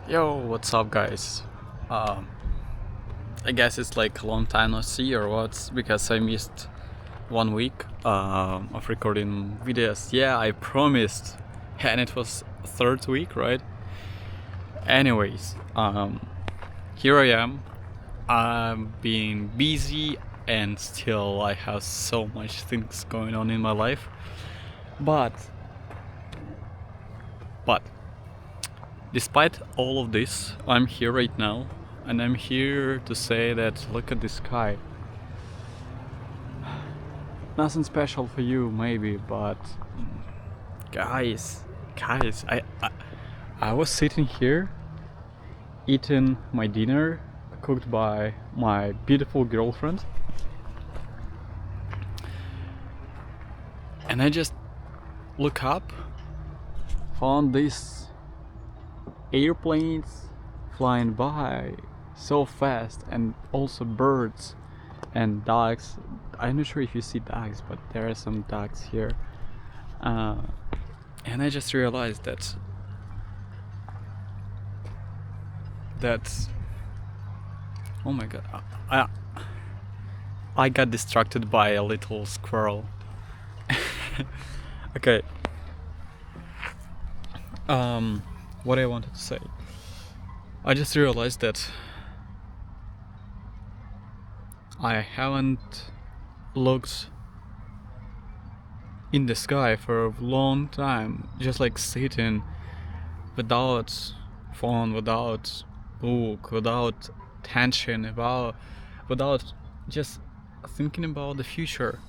Yo, what's up, guys? Um, I guess it's like a long time no see or what, because I missed 1 week of recording videos. Yeah, I promised, and it was third week, right? Anyways, here I am. I'm being busy, and still I have so much things going on in my life. But, but despite all of this, I'm here right now, and I'm here to say that look at the sky. Nothing special for you, maybe, but guys, I was sitting here eating my dinner cooked by my beautiful girlfriend, and I just look up, found these airplanes flying by so fast, and also birds and dogs. I'm not sure if you see dogs, but there are some dogs here. And I just realized that oh my god, I got distracted by a little squirrel. Okay. What I wanted to say. I just realized that I haven't looked in the sky for a long time, just like sitting without phone, without book, without tension, without just thinking about the future.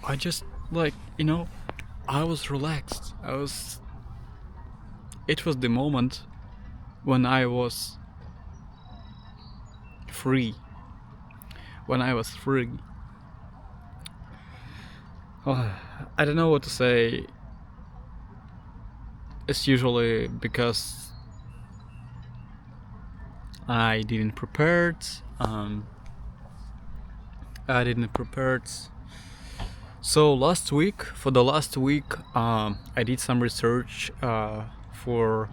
I just I was relaxed. It was the moment when I was free. When I was free. Oh, I don't know what to say. It's usually because I didn't prepare it. I didn't prepare it. So for the last week, I did some research for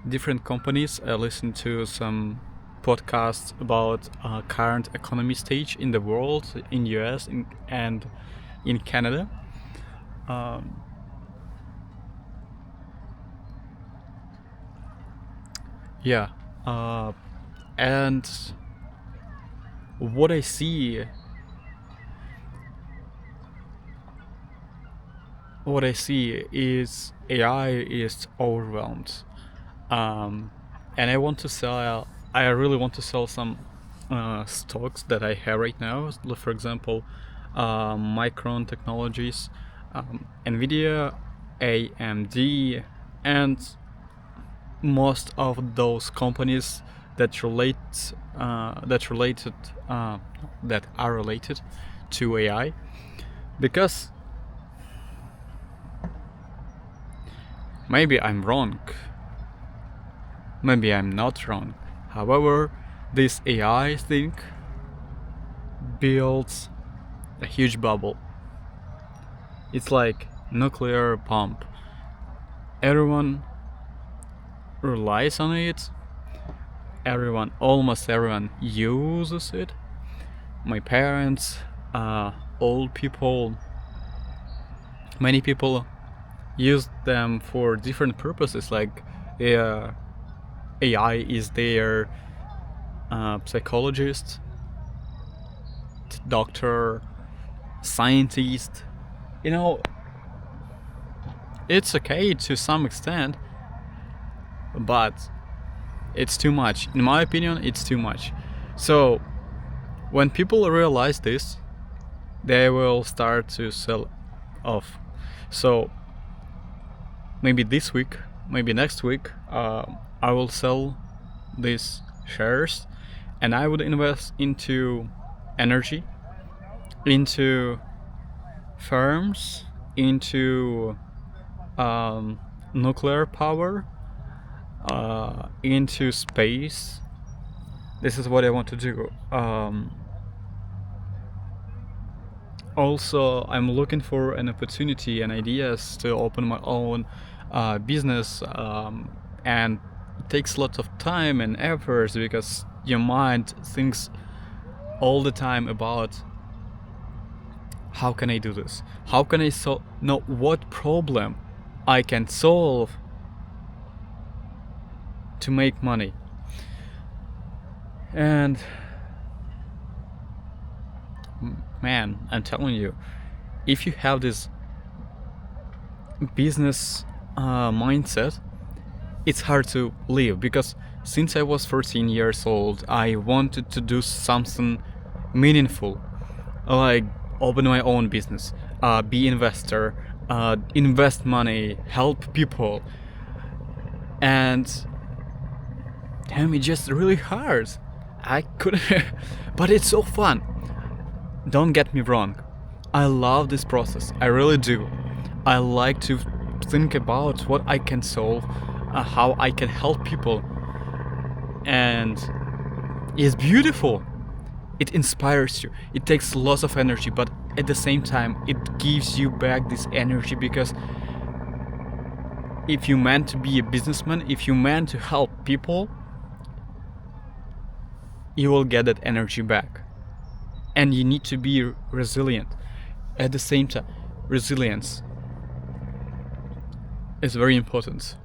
different companies. I listened to some podcasts about current economy stage in the world, in US, and in Canada. Yeah, and what I see is AI is overwhelmed, and I really want to sell some stocks that I have right now. For example, Micron Technologies, Nvidia, AMD, and most of those companies that are related to AI, because maybe I'm wrong, maybe I'm not wrong. However, this AI thing builds a huge bubble. It's like nuclear pump. Everyone relies on it. Almost everyone uses it. My parents, old people, many people use them for different purposes. Like AI is their psychologist, doctor, scientist. It's okay to some extent, but it's too much. In my opinion, it's too much. So when people realize this, they will start to sell off. So maybe this week, maybe next week, I will sell these shares, and I would invest into energy, into firms, into nuclear power, into space. This is what I want to do. Also, I'm looking for an opportunity and ideas to open my own business, and it takes lots of time and efforts because your mind thinks all the time about how can I do this? How can I know what problem I can solve to make money? And man, I'm telling you, if you have this business mindset, it's hard to live, because since I was 14 years old, I wanted to do something meaningful, like open my own business, be investor, invest money, help people, and damn, it's just really hard. I couldn't, but it's so fun. Don't get me wrong, I love this process, I really do. I like to think about what I can solve, how I can help people, and it's beautiful. It inspires you. It takes lots of energy, but at the same time, it gives you back this energy, because if you meant to be a businessman, if you meant to help people, you will get that energy back. And you need to be resilient. At the same time, resilience is very important.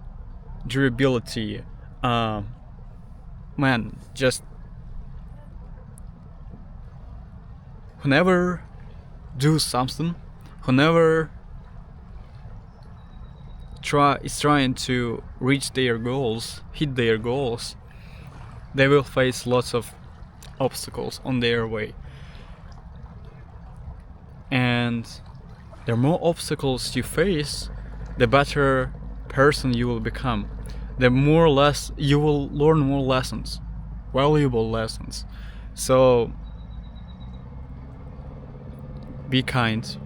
Durability, man, just whenever do something, whenever is trying to reach their goals, hit their goals, they will face lots of obstacles on their way. And the more obstacles you face, the better person you will become. The more less you will learn more lessons, valuable lessons. So be kind,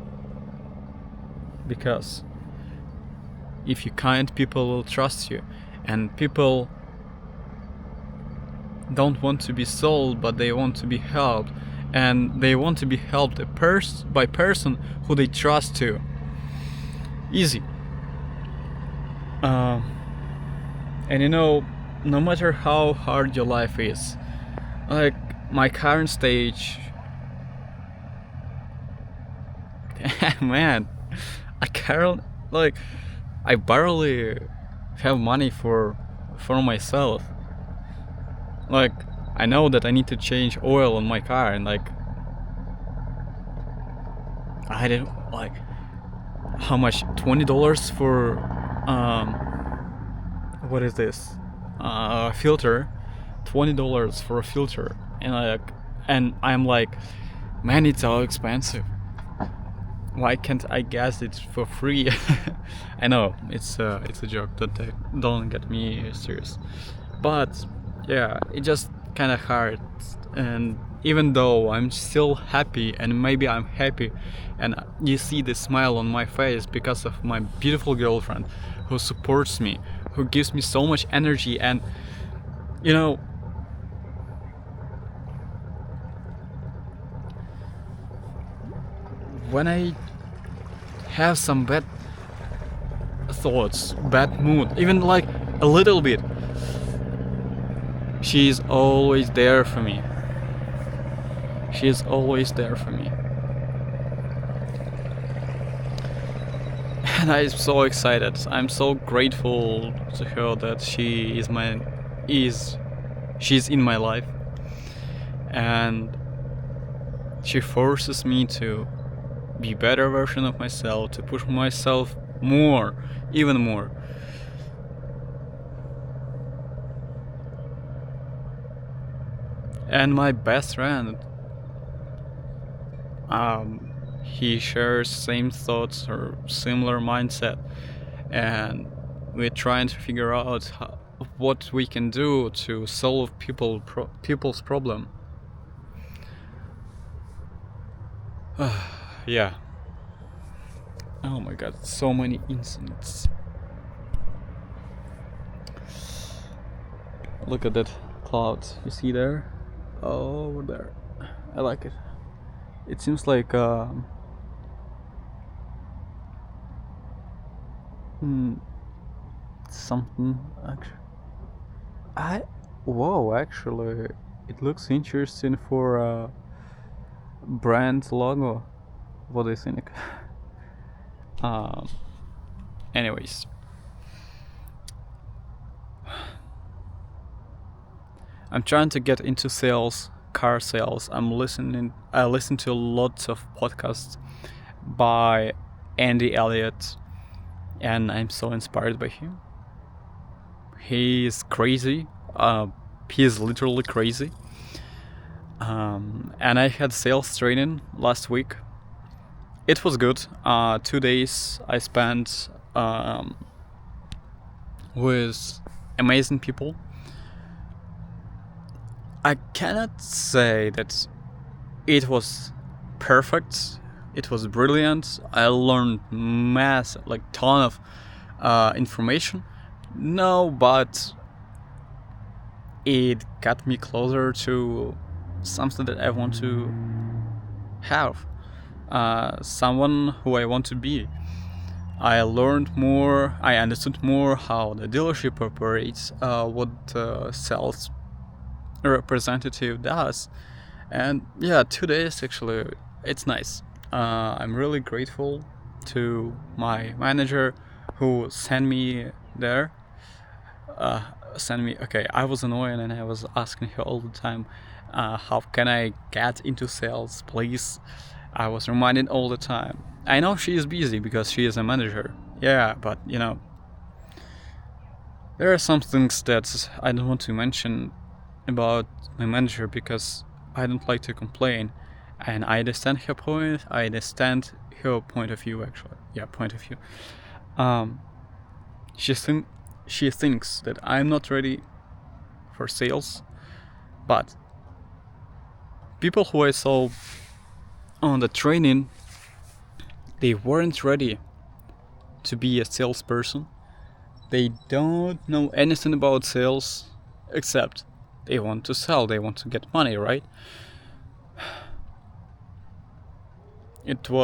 because if you're kind, people will trust you, and people don't want to be sold, but they want to be helped, and they want to be helped by person who they trust too. Easy. And you know, no matter how hard your life is, like my current stage, man, I barely have money for myself. Like, I know that I need to change oil on my car, and like, I didn't like how much, $20 for what is this, filter, $20 for a filter, and I'm like, man, it's so expensive. Why can't I get it for free? I know it's a joke. Don't get me serious. But yeah, it just kind of hard. And even though I'm still happy, and maybe I'm happy, and you see the smile on my face because of my beautiful girlfriend, who supports me, who gives me so much energy, and you know, when I have some bad thoughts, bad mood, even like a little bit, she's always there for me. She's always there for me. And I'm so excited. I'm so grateful to her that she's in my life, and she forces me to be a better version of myself, to push myself more, even more. And my best friend, he shares same thoughts or similar mindset, and we're trying to figure out what we can do to solve people's problem. Yeah. Oh my god, so many incidents. Look at that cloud. You see there? Oh, over there. I like it. It seems like something actually. I whoa, actually, it looks interesting for a brand logo. What do you think? um, anyways, I'm trying to get into sales, car sales. I listen to lots of podcasts by Andy Elliott, and I'm so inspired by him. He's crazy. He is literally crazy. And I had sales training last week. It was good. 2 days I spent with amazing people. I cannot say that it was perfect. It was brilliant. I learned ton of information. No, but it got me closer to something that I want to have. Someone who I want to be. I learned more, I understood more how the dealership operates, what the sales representative does. And yeah, 2 days actually, it's nice. I'm really grateful to my manager who sent me there. Okay, I was annoying and I was asking her all the time, how can I get into sales, please? I was reminded all the time. I know she is busy because she is a manager. Yeah, but there are some things that I don't want to mention about my manager because I don't like to complain. And I understand her point. I understand her point of view, actually. Yeah, point of view. Um, she thinks that I'm not ready for sales, but people who I saw on the training, they weren't ready to be a salesperson. They don't know anything about sales except they want to sell, they want to get money, right? There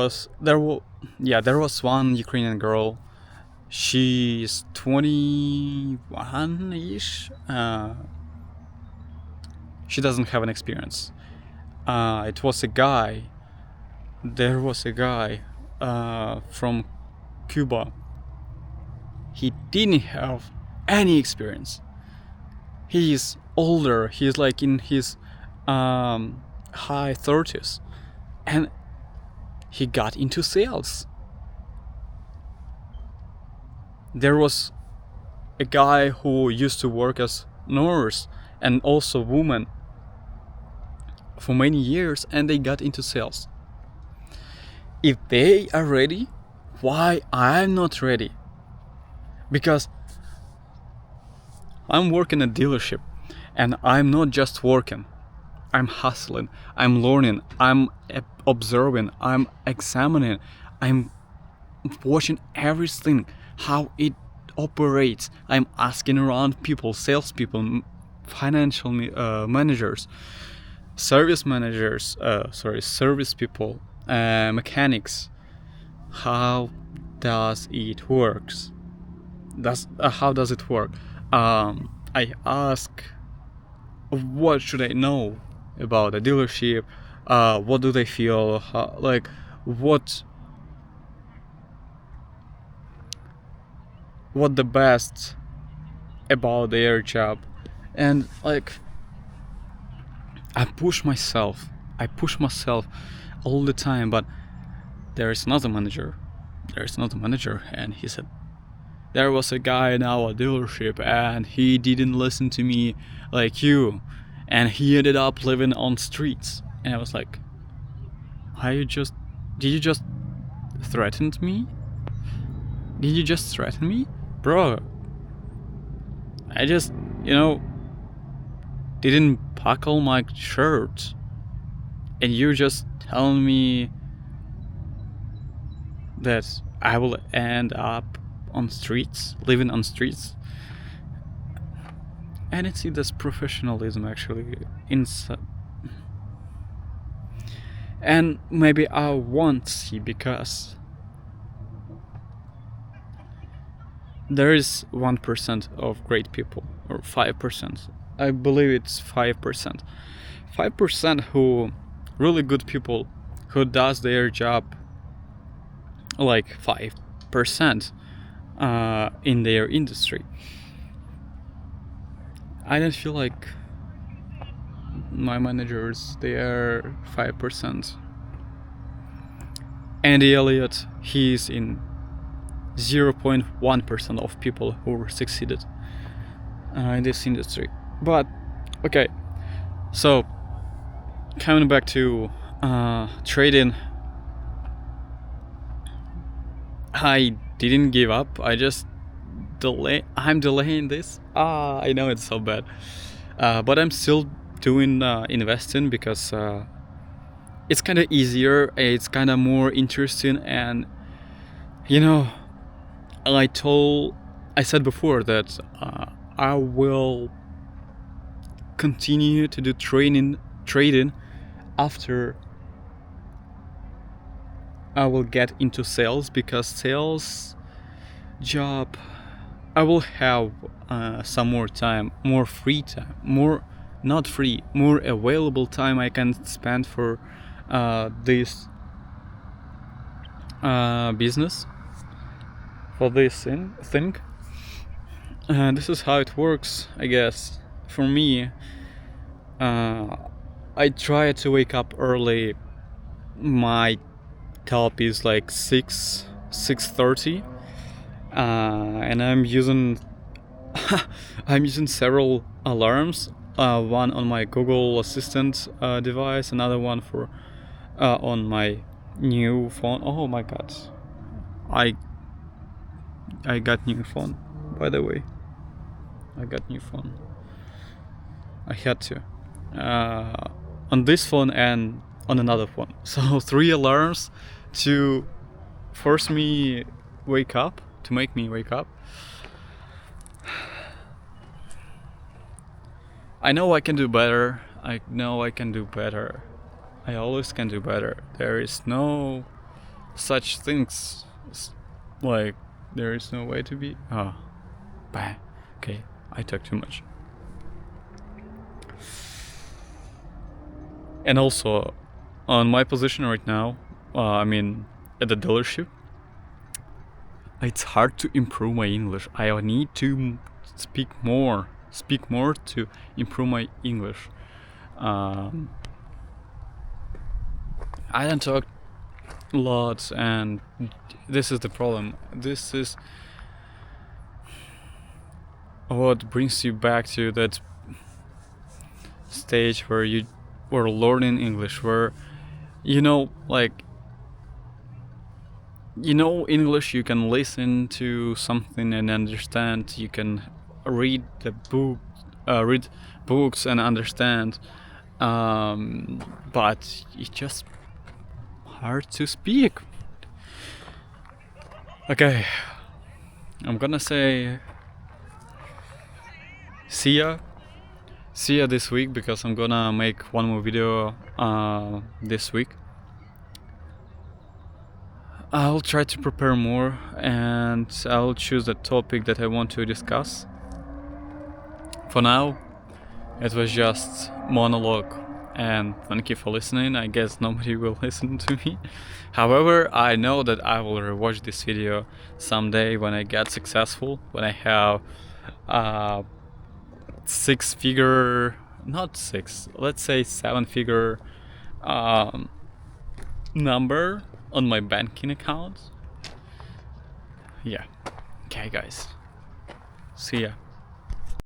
was one Ukrainian girl. She's 21-ish. She doesn't have an experience. It was a guy. There was a guy from Cuba. He didn't have any experience. He's older. He's like in his high 30s, and he got into sales. There was a guy who used to work as nurse and also woman for many years, and they got into sales. If they are ready, why I'm not ready? Because I'm working at a dealership, and I'm not just working. I'm hustling, I'm learning, I'm observing, I'm examining, I'm watching everything, how it operates. I'm asking around people, salespeople, financial managers, service people, mechanics. How does it works? How does it work? I ask, what should I know about a dealership? What do they feel? What the best about their job? And I push myself all the time. But there's another manager, and he said, there was a guy in our dealership and he didn't listen to me like you, and he ended up living on streets. And I was like, did you just threaten me? Did you just threaten me? Bro, I just, didn't buckle my shirt, and you're just telling me that I will end up on streets, living on streets. I didn't see this professionalism actually inside. And maybe I won't see, because there is 1% of great people, or 5%. I believe it's 5%. 5% who really good people who does their job like 5% in their industry. I don't feel like my managers, they are 5%. Andy Elliott, he's in 0.1% of people who succeeded in this industry. But okay, so coming back to trading, I didn't give up. I just I'm delaying this. I know it's so bad, but I'm still doing investing because it's kind of easier. It's kind of more interesting, and you know, I said before that I will continue to do trading after I will get into sales, because sales job I will have some more time, more free time, more available time I can spend for this business, for this thing. This is how it works, I guess. For me, I try to wake up early. My top is like 6:30, and I'm using several alarms. One on my Google Assistant device, another one for on my new phone. Oh my god, I got new phone, by the way. I got new phone. I had to on this phone and on another phone. So 3 alarms to force me wake up, to make me wake up. I know I can do better. I know I can do better. I always can do better. There is no such things like there is no way to be. Oh, bah. Okay, I talk too much. And also, on my position right now, I mean, at the dealership, it's hard to improve my English. I need to speak more to improve my English. I don't talk a lot, and this is the problem. This is what brings you back to that stage where you were learning English, where English, you can listen to something and understand, you can read read books and understand, but it's just hard to speak. Okay, I'm gonna say see ya this week, because I'm gonna make one more video this week. I'll try to prepare more, and I'll choose the topic that I want to discuss. For now, it was just monologue, and thank you for listening. I guess nobody will listen to me. However, I know that I will rewatch this video someday when I get successful, when I have 7-figure number on my banking account. Yeah. Okay, guys. See ya.